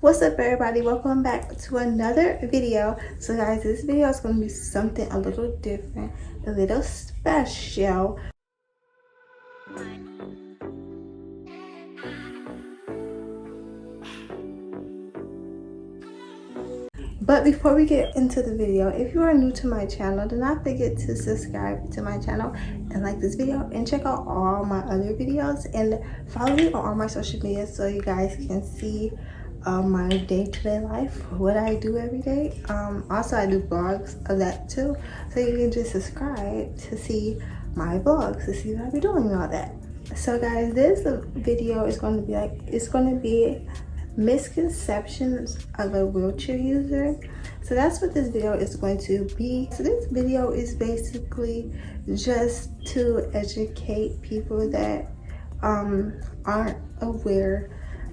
What's up, everybody? Welcome back to another video. So guys, this video is going to be something a little different, a little special. But before we get into the video, if you are new to my channel, do not forget to subscribe to my channel and like this video, and check out all my other videos and follow me on all my social media so you guys can see my day-to-day life, what I do every day. Also, I do vlogs of that too, so you can just subscribe to see my vlogs, to see what I be doing and all that. So guys, this video is going to be it's going to be misconceptions of a wheelchair user. So that's what this video is going to be. So this video is basically just to educate people that aren't aware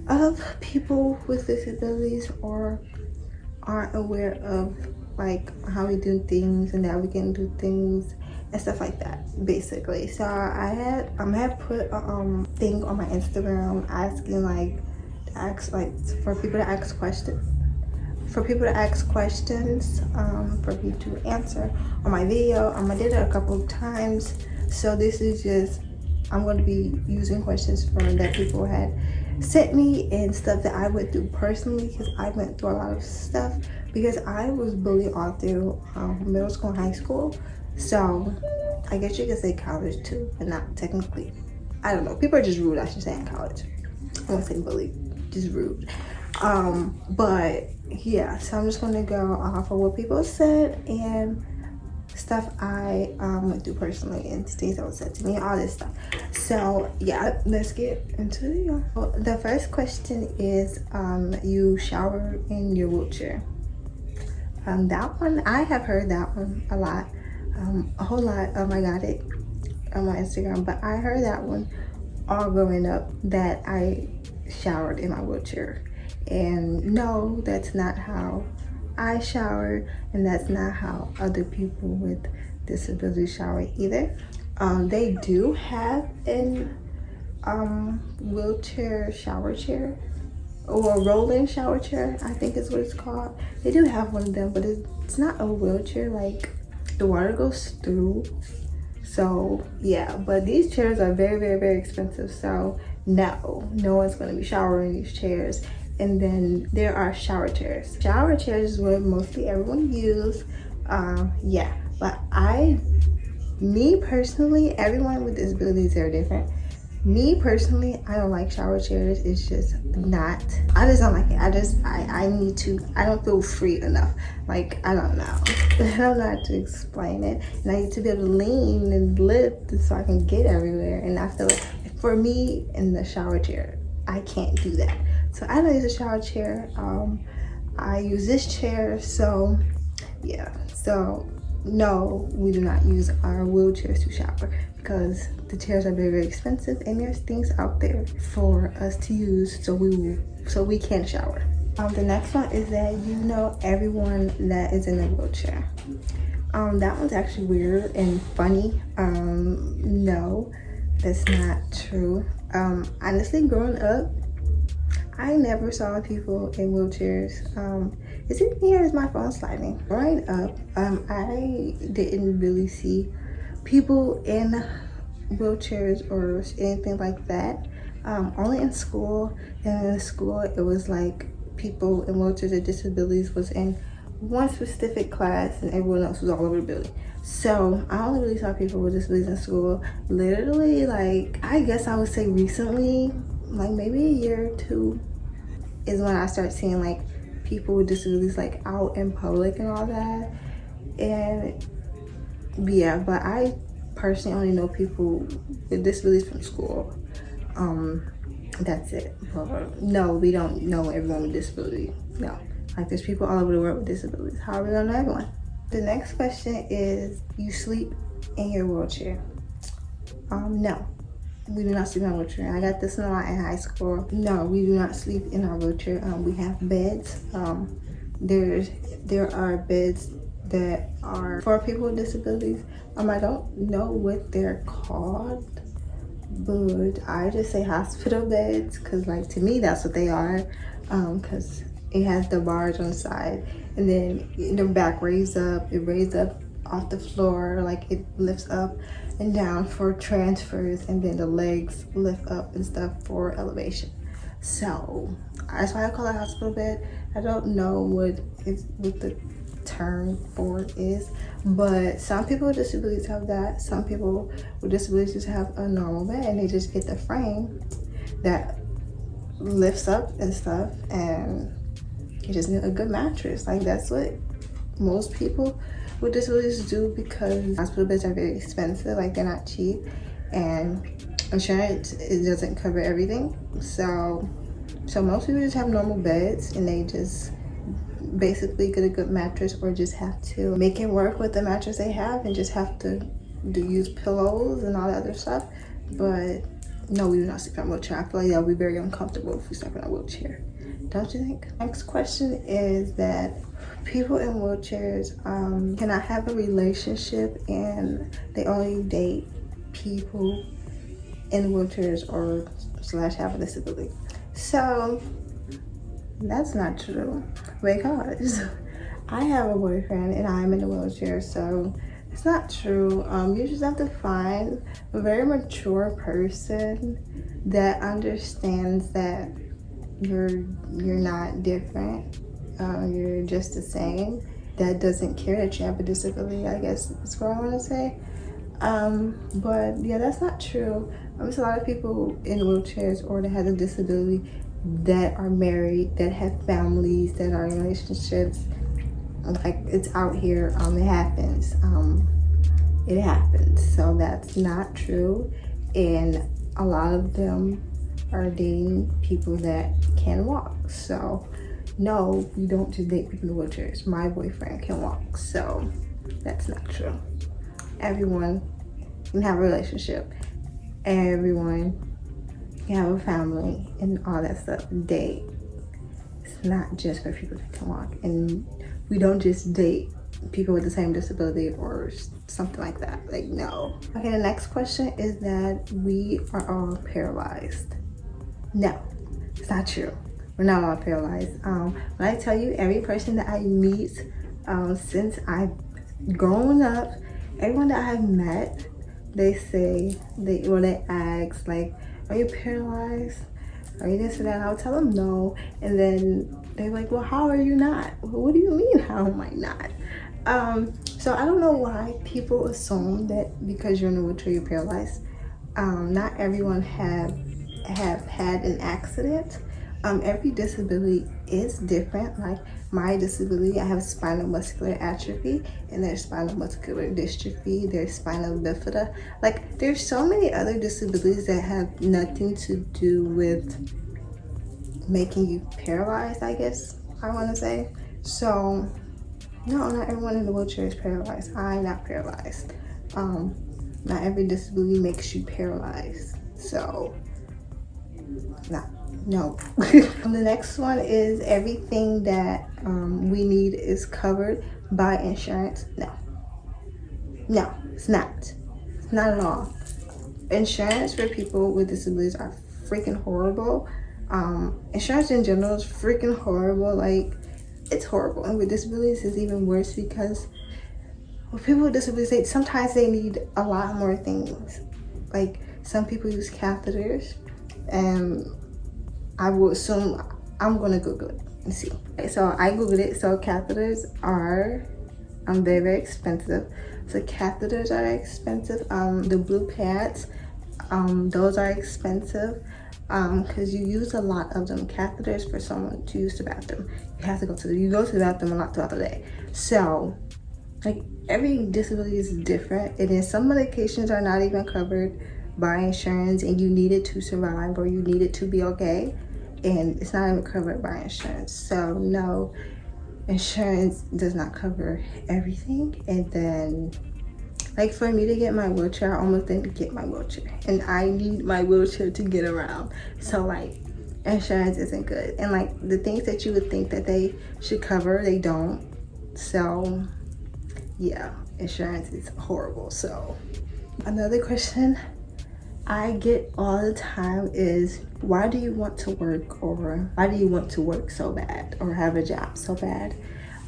of people with disabilities or aren't aware of like how we do things and that we can do things and stuff like that, basically. So I had put a thing on my Instagram asking for people to ask questions for me to answer on my video. I did it a couple of times, so this is just, I'm going to be using questions from that people had sent me and stuff that I went through personally, because I went through a lot of stuff because I was bullied all through middle school and high school. So I guess you could say college too, but not technically. I don't know, people are just rude, I should say, in college. I won't say bullied, just rude. But yeah, so I'm just gonna go off of what people said and stuff I went through personally and things that was said to me, all this stuff. So yeah, let's get into the video. The first question is, you shower in your wheelchair? That one, I have heard that one a lot, a whole lot. I got it on my Instagram, but I heard that one all growing up, that I showered in my wheelchair. And no, that's not how I shower, and that's not how other people with disabilities shower either. They do have an wheelchair shower chair, or a rolling shower chair, I think is what it's called. They do have one of them, but it's not a wheelchair, like the water goes through. So yeah, but these chairs are very, very, very expensive. So no one's going to be showering in these chairs. And then there are shower chairs. Shower chairs is what mostly everyone uses. Yeah, but me personally, everyone with disabilities are different. Me personally, I don't like shower chairs. It's just not, I just don't like it. I don't feel free enough. Like, I don't know. I don't know how to explain it. And I need to be able to lean and lift so I can get everywhere. And I feel like, for me, in the shower chair, I can't do that. So I don't use a shower chair. I use this chair. So yeah, so no, we do not use our wheelchairs to shower, because the chairs are very, very expensive, and there's things out there for us to use so we can shower. The next one is that you know everyone that is in a wheelchair. That one's actually weird and funny. No, that's not true. Honestly, growing up, I never saw people in wheelchairs. Is it me or is my phone sliding? Growing up, I didn't really see people in wheelchairs or anything like that. Only in school. And in school, it was like people in wheelchairs or disabilities was in one specific class, and everyone else was all over the building. So I only really saw people with disabilities in school. Literally, like, I guess I would say recently, like maybe a year or two, is when I start seeing like people with disabilities like out in public and all that. And yeah, but I personally only know people with disabilities from school. That's it. No, we don't know everyone with disability. No, like there's people all over the world with disabilities. How are we gonna know everyone? The next question is, you sleep in your wheelchair? No. We do not sleep in our wheelchair. I got this a lot in high school. No, we do not sleep in our wheelchair. We have beds. There are beds that are for people with disabilities. I don't know what they're called, but I just say hospital beds, because like to me that's what they are. Because it has the bars on the side, and then the back raised up. It raised up off the floor, like it lifts up and down for transfers, and then the legs lift up and stuff for elevation. So that's why I call it a hospital bed. I don't know what the term for it is, but some people with disabilities have that. Some people with disabilities just have a normal bed, and they just get the frame that lifts up and stuff, and you just need a good mattress. Like, that's what most people with disabilities do, because hospital beds are very expensive. Like, they're not cheap, and insurance, it doesn't cover everything. So most people just have normal beds, and they just basically get a good mattress, or just have to make it work with the mattress they have, and just have to use pillows and all that other stuff. But no, we do not sleep in a wheelchair. I feel like that would be very uncomfortable if we sleep in a wheelchair. Don't you think? Next question is that people in wheelchairs cannot have a relationship, and they only date people in wheelchairs or / have a disability. So that's not true, because I have a boyfriend and I'm in a wheelchair, so it's not true. You just have to find a very mature person that understands that you're not different. You're just the same. That doesn't care that you have a disability, I guess that's what I want to say. But yeah, that's not true. There's a lot of people in wheelchairs or that have a disability that are married, that have families, that are in relationships. Like, it's out here. It happens. It happens. So that's not true. And a lot of them are dating people that can walk. So no, we don't just date people in wheelchairs. My boyfriend can walk, so that's not true. Everyone can have a relationship. Everyone can have a family and all that stuff. Date. It's not just for people that can walk. And we don't just date people with the same disability or something like that. Like, no. Okay, the next question is that we are all paralyzed. No, it's not true. We're not all paralyzed. When I tell you, every person that I meet since I've grown up, everyone that I've met, they say, they ask, like, are you paralyzed? Are you this or that? And I'll tell them no. And then they're like, well, how are you not? Well, what do you mean, how am I not? So I don't know why people assume that because you're in a wheelchair, you're paralyzed. Not everyone have had an accident. Every disability is different. Like, my disability, I have spinal muscular atrophy, and there's spinal muscular dystrophy, there's spinal bifida. Like, there's so many other disabilities that have nothing to do with making you paralyzed, I guess I want to say. So no, not everyone in the wheelchair is paralyzed. I'm not paralyzed. Not every disability makes you paralyzed. So no. The next one is everything that we need is covered by insurance. No, it's not. It's not at all. Insurance for people with disabilities are freaking horrible. Insurance in general is freaking horrible. Like, it's horrible. And with disabilities, it's even worse, because with people with disabilities, sometimes they need a lot more things. Like, some people use catheters, and I will assume, I'm gonna Google it and see. Okay, so I Googled it. So catheters are very, very expensive. So catheters are expensive. The blue pads, those are expensive, because you use a lot of them. Catheters for someone to use the bathroom, you go to the bathroom a lot throughout the day. So, like, every disability is different, and then some medications are not even covered by insurance, and you need it to survive, or you need it to be okay, and it's not even covered by insurance. So no, insurance does not cover everything. And then, like, for me to get my wheelchair, I almost didn't get my wheelchair, and I need my wheelchair to get around. So, like, insurance isn't good. And, like, the things that you would think that they should cover, they don't. So yeah, insurance is horrible. So another question I get all the time is, why do you want to work, or why do you want to work so bad or have a job so bad?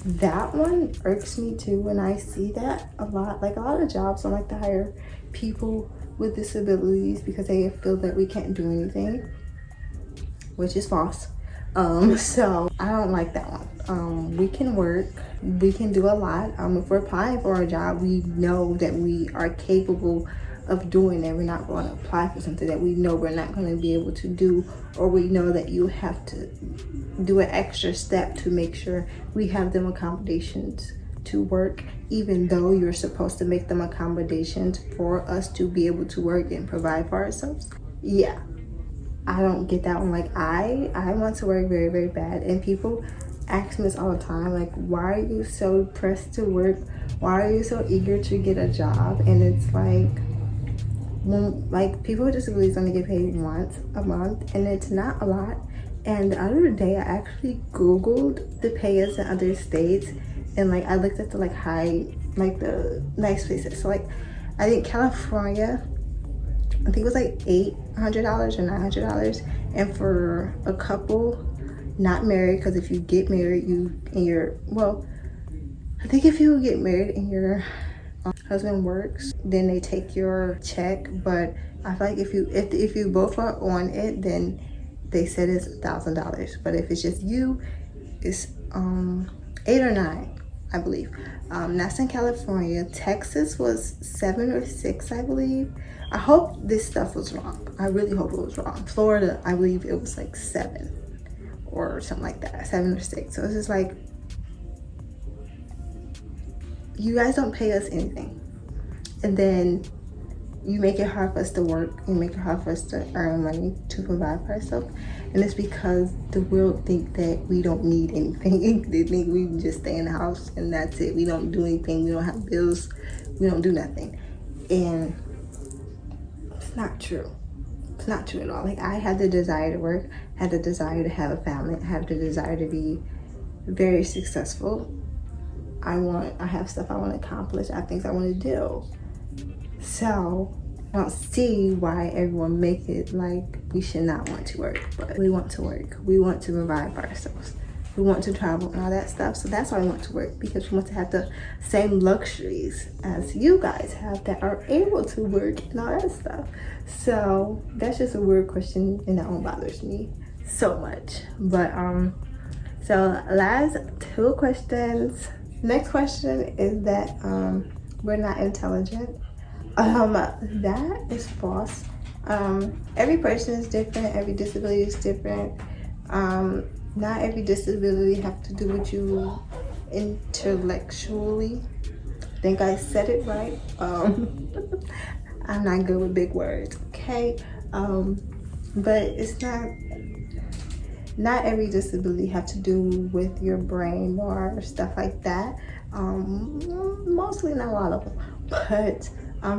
That one irks me too when I see that a lot. Like, a lot of jobs don't like to hire people with disabilities because they feel that we can't do anything, which is false. So I don't like that one. We can work, we can do a lot. If we're applying for a job, we know that we are capable of doing it. We're not going to apply for something that we know we're not going to be able to do, or we know that you have to do an extra step to make sure we have them accommodations to work, even though you're supposed to make them accommodations for us to be able to work and provide for ourselves. Yeah, I don't get that one. Like, I want to work very, very bad, and people ask me this all the time, like, why are you so pressed to work? Why are you so eager to get a job? And it's like, when, like, people with disabilities only get paid once a month, and it's not a lot. And the other day, I actually Googled the payers in other states, and like, I looked at the like the nice places. So like, I think California, I think it was like $800 or $900, and for a couple not married, because if you get married, I think if you get married and your husband works, then they take your check. But I feel like if you both are on it, then they said it's $1,000. But if it's just you, it's 8 or 9, I believe. That's in California. Texas was 7 or 6, I believe. I hope this stuff was wrong. I really hope it was wrong. Florida, I believe it was like 7 or something like that, 7 or 6. So it's just like, you guys don't pay us anything, and then you make it hard for us to work, you make it hard for us to earn money to provide for ourselves. And it's because the world think that we don't need anything. They think we just stay in the house and that's it. We don't do anything, we don't have bills, we don't do nothing. And it's not true. It's not true at all. Like, I had the desire to work, had the desire to have a family, I have the desire to be very successful. I have stuff I want to accomplish, I have things I want to do. So I don't see why everyone make it like we should not want to work. But we want to work. We want to provide for ourselves. We want to travel and all that stuff. So that's why we want to work, because we want to have the same luxuries as you guys have that are able to work and all that stuff. So that's just a weird question, and that one bothers me so much. But so last 2 questions. Next question is that we're not intelligent. That is false. Every person is different, every disability is different. Not every disability have to do with you intellectually. I think I said it right. I'm not good with big words, okay? But it's not every disability have to do with your brain or stuff like that. Mostly, not a lot of them, but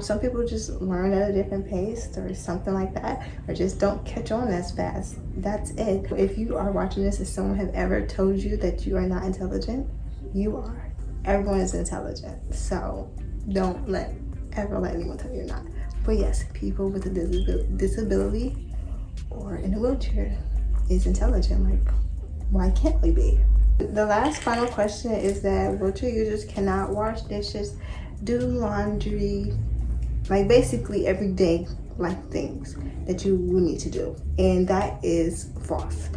some people just learn at a different pace or something like that, or just don't catch on as fast. That's it. If you are watching this and someone have ever told you that you are not intelligent, you are. Everyone is intelligent, so don't ever let anyone tell you you're not. But yes, people with a disability or in a wheelchair is intelligent. Like, why can't we be? The last final question is that wheelchair users cannot wash dishes, do laundry, like basically everyday life things that you will need to do, and that is false.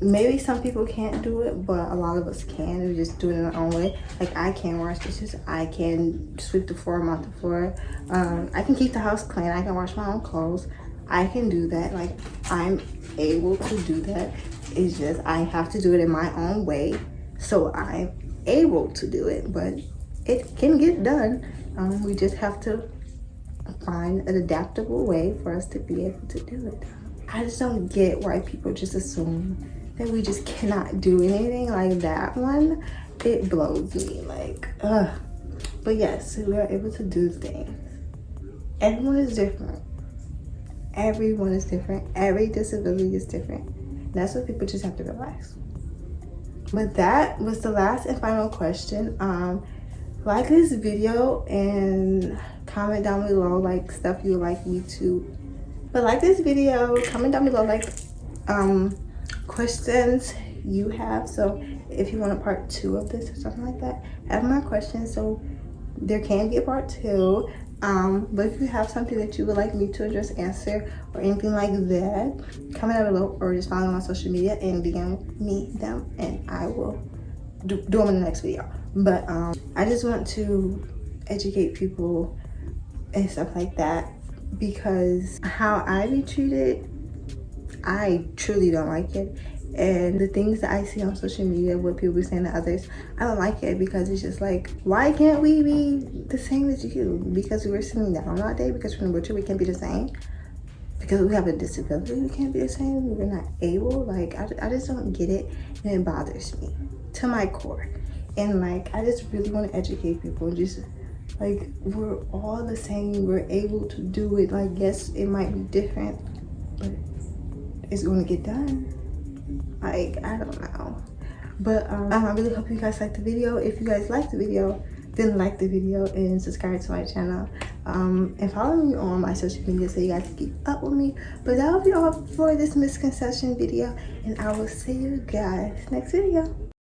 Maybe some people can't do it, but a lot of us can. We just do it in our own way. Like, I can wash dishes, I can sweep the floor, mop the floor, I can keep the house clean, I can wash my own clothes. I can do that. Like, I'm able to do that. It's just I have to do it in my own way, so I'm able to do it, but it can get done. We just have to find an adaptable way for us to be able to do it. I just don't get why people just assume that we just cannot do anything. Like, that one, it blows me, like, ugh. But yes, we are able to do things. Everyone is different. Everyone is different. Every disability is different. That's what people just have to realize. But that was the last and final question. Like this video and comment down below like stuff you would like me to But like this video, comment down below like questions you have, so if you want a part 2 of this or something like that, have more questions so there can be a part 2. But if you have something that you would like me to address, answer, or anything like that, comment down below or just follow me on social media and DM me them, and I will do them in the next video. But I just want to educate people and stuff like that, because how I be treated, I truly don't like it. And the things that I see on social media, what people be saying to others, I don't like it, because it's just like, why can't we be the same as you? Because we were sitting down all day, because we're in a wheelchair, we can't be the same. Because we have a disability, we can't be the same. We're not able. Like, I just don't get it, and it bothers me to my core. And like, I just really want to educate people, and just like, we're all the same. We're able to do it. Like, yes, it might be different, but it's going to get done. Like, I don't know. But I really hope you guys liked the video. If you guys liked the video, then like the video and subscribe to my channel. And follow me on my social media so you guys can keep up with me. But that will be all for this misconception video, and I will see you guys next video.